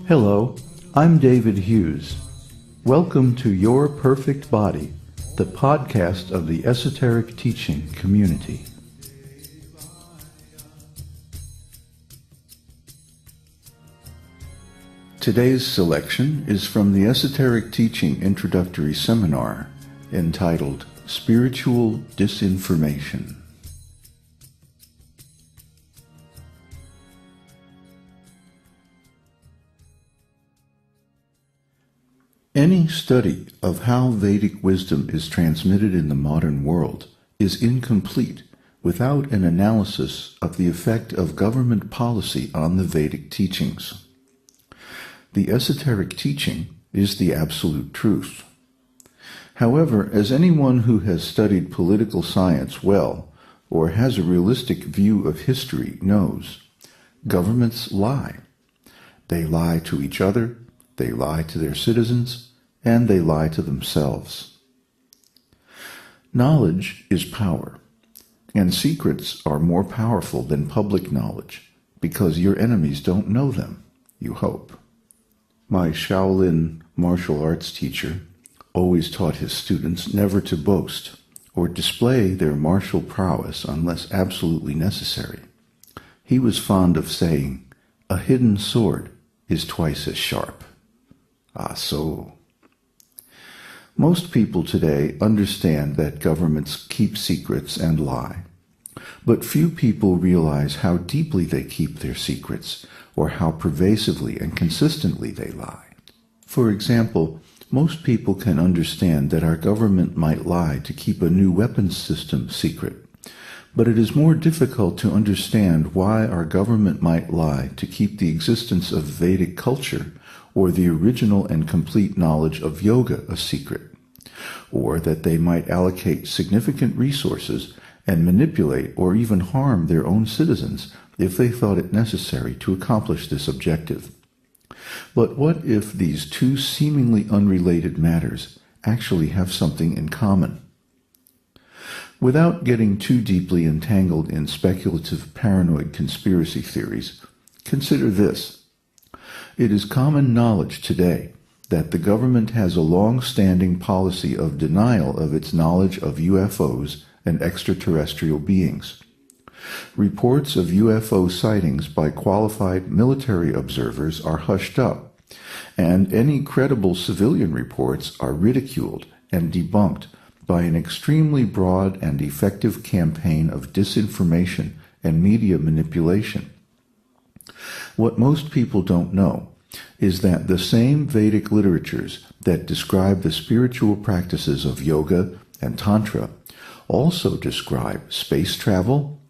Hello, I'm David Hughes. Welcome to Your Perfect Body, the podcast of the Esoteric Teaching community. Today's selection is from the Esoteric Teaching Introductory Seminar entitled Spiritual Disinformation. Any study of how Vedic wisdom is transmitted in the modern world is incomplete without an analysis of the effect of government policy on the Vedic teachings. The esoteric teaching is the absolute truth. However, as anyone who has studied political science well or has a realistic view of history knows, governments lie. They lie to each other, they lie to their citizens, and they lie to themselves. Knowledge is power, and secrets are more powerful than public knowledge because your enemies don't know them, you hope. My Shaolin martial arts teacher always taught his students never to boast or display their martial prowess unless absolutely necessary. He was fond of saying, "A hidden sword is twice as sharp." Ah, so. Most people today understand that governments keep secrets and lie, but few people realize how deeply they keep their secrets or how pervasively and consistently they lie. For example, most people can understand that our government might lie to keep a new weapons system secret, but it is more difficult to understand why our government might lie to keep the existence of Vedic culture or the original and complete knowledge of yoga a secret, or that they might allocate significant resources and manipulate or even harm their own citizens if they thought it necessary to accomplish this objective. But what if these two seemingly unrelated matters actually have something in common? Without getting too deeply entangled in speculative paranoid conspiracy theories, consider this. It is common knowledge today that the government has a long-standing policy of denial of its knowledge of UFOs and extraterrestrial beings. Reports of UFO sightings by qualified military observers are hushed up, and any credible civilian reports are ridiculed and debunked by an extremely broad and effective campaign of disinformation and media manipulation. What most people don't know is that the same Vedic literatures that describe the spiritual practices of yoga and tantra also describe space travel,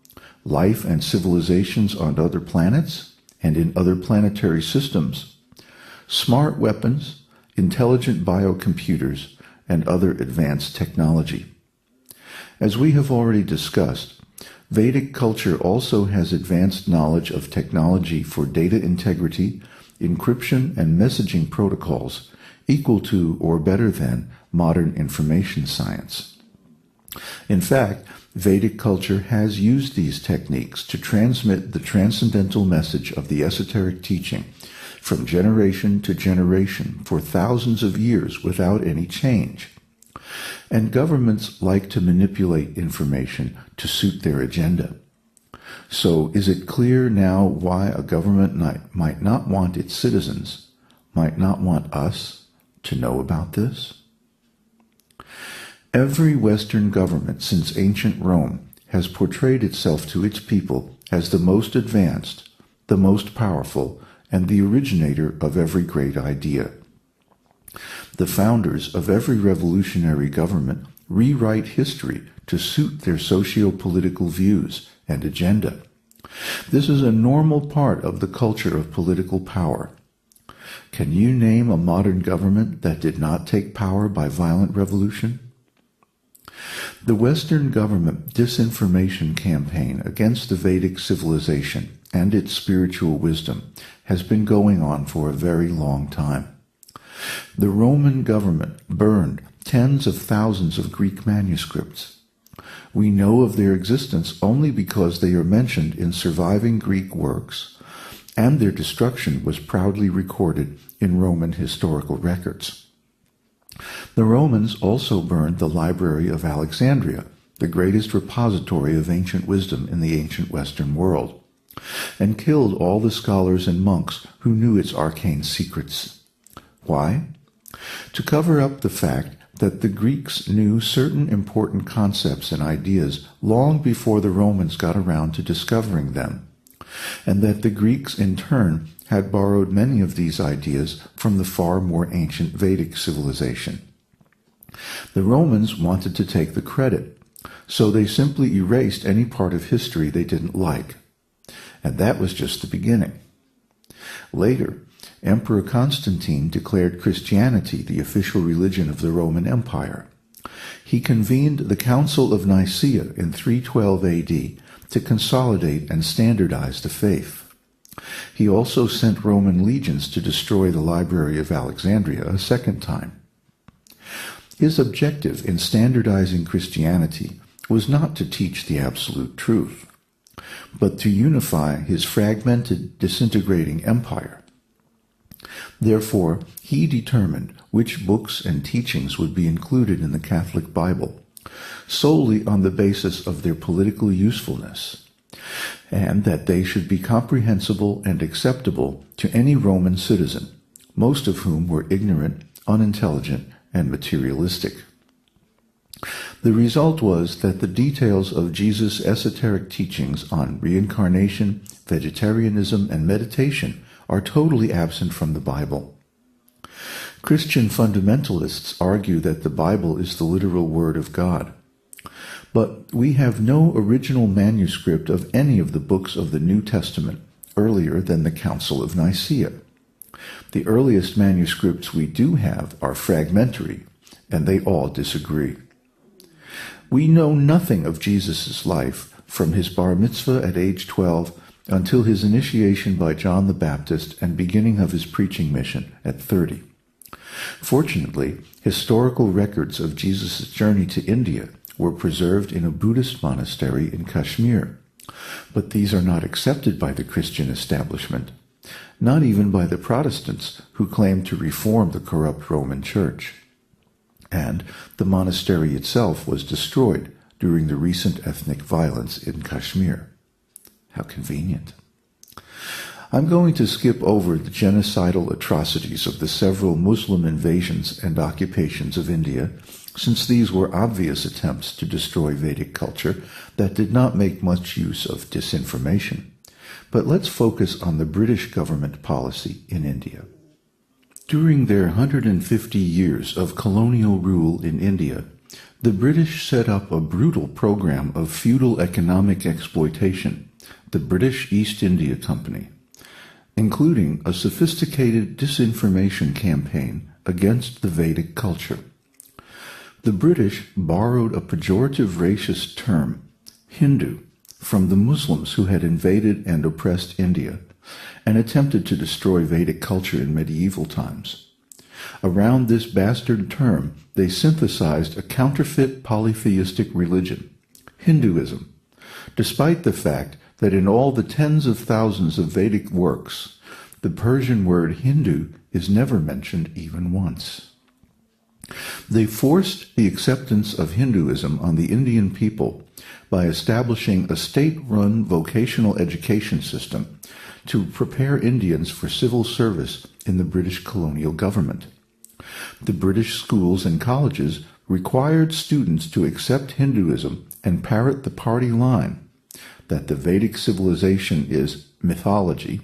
life and civilizations on other planets and in other planetary systems, smart weapons, intelligent biocomputers, and other advanced technology. As we have already discussed, Vedic culture also has advanced knowledge of technology for data integrity, encryption, and messaging protocols equal to or better than modern information science. In fact, Vedic culture has used these techniques to transmit the transcendental message of the esoteric teaching from generation to generation for thousands of years without any change. And governments like to manipulate information to suit their agenda. So is it clear now why a government might not want its citizens, might not want us to know about this? Every Western government since ancient Rome has portrayed itself to its people as the most advanced, the most powerful, and the originator of every great idea. The founders of every revolutionary government rewrite history to suit their socio-political views and agenda. This is a normal part of the culture of political power. Can you name a modern government that did not take power by violent revolution? The Western government disinformation campaign against the Vedic civilization and its spiritual wisdom has been going on for a very long time. The Roman government burned tens of thousands of Greek manuscripts. We know of their existence only because they are mentioned in surviving Greek works and their destruction was proudly recorded in Roman historical records. The Romans also burned the Library of Alexandria, the greatest repository of ancient wisdom in the ancient Western world, and killed all the scholars and monks who knew its arcane secrets. Why? To cover up the fact that the Greeks knew certain important concepts and ideas long before the Romans got around to discovering them, and that the Greeks in turn had borrowed many of these ideas from the far more ancient Vedic civilization. The Romans wanted to take the credit, so they simply erased any part of history they didn't like. And that was just the beginning. Later, Emperor Constantine declared Christianity the official religion of the Roman Empire. He convened the Council of Nicaea in 312 AD to consolidate and standardize the faith. He also sent Roman legions to destroy the Library of Alexandria a second time. His objective in standardizing Christianity was not to teach the absolute truth, but to unify his fragmented, disintegrating empire. Therefore, he determined which books and teachings would be included in the Catholic Bible, solely on the basis of their political usefulness, and that they should be comprehensible and acceptable to any Roman citizen, most of whom were ignorant, unintelligent, and materialistic. The result was that the details of Jesus' esoteric teachings on reincarnation, vegetarianism, and meditation are totally absent from the Bible. Christian fundamentalists argue that the Bible is the literal Word of God. But we have no original manuscript of any of the books of the New Testament earlier than the Council of Nicaea. The earliest manuscripts we do have are fragmentary, and they all disagree. We know nothing of Jesus' life from his bar mitzvah at age 12 until his initiation by John the Baptist and beginning of his preaching mission at 30. Fortunately, historical records of Jesus' journey to India were preserved in a Buddhist monastery in Kashmir, but these are not accepted by the Christian establishment, not even by the Protestants who claim to reform the corrupt Roman Church. And the monastery itself was destroyed during the recent ethnic violence in Kashmir. How convenient. I'm going to skip over the genocidal atrocities of the several Muslim invasions and occupations of India, since these were obvious attempts to destroy Vedic culture that did not make much use of disinformation. But let's focus on the British government policy in India. During their 150 years of colonial rule in India, the British set up a brutal program of feudal economic exploitation, the British East India Company, including a sophisticated disinformation campaign against the Vedic culture. The British borrowed a pejorative racist term, Hindu, from the Muslims who had invaded and oppressed India and attempted to destroy Vedic culture in medieval times. Around this bastard term, they synthesized a counterfeit polytheistic religion, Hinduism, despite the fact that in all the tens of thousands of Vedic works, the Persian word Hindu is never mentioned even once. They forced the acceptance of Hinduism on the Indian people by establishing a state-run vocational education system to prepare Indians for civil service in the British colonial government. The British schools and colleges required students to accept Hinduism and parrot the party line that the Vedic civilization is mythology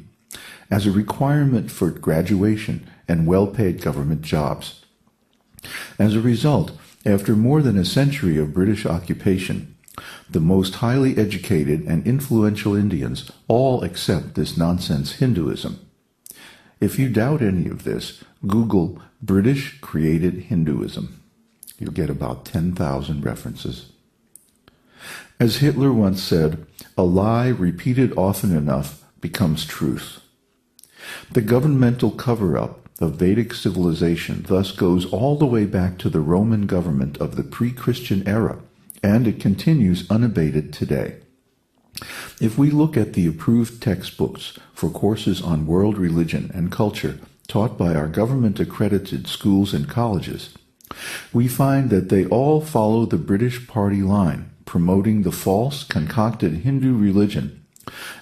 as a requirement for graduation and well-paid government jobs. As a result, after more than a century of British occupation, the most highly educated and influential Indians all accept this nonsense Hinduism. If you doubt any of this, Google British created Hinduism. You'll get about 10,000 references. As Hitler once said, a lie repeated often enough becomes truth. The governmental cover-up of Vedic civilization thus goes all the way back to the Roman government of the pre-Christian era, and it continues unabated today. If we look at the approved textbooks for courses on world religion and culture taught by our government-accredited schools and colleges, we find that they all follow the British Party line, promoting the false, concocted Hindu religion,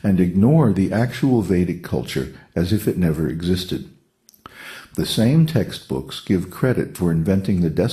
and ignore the actual Vedic culture as if it never existed. The same textbooks give credit for inventing the decimal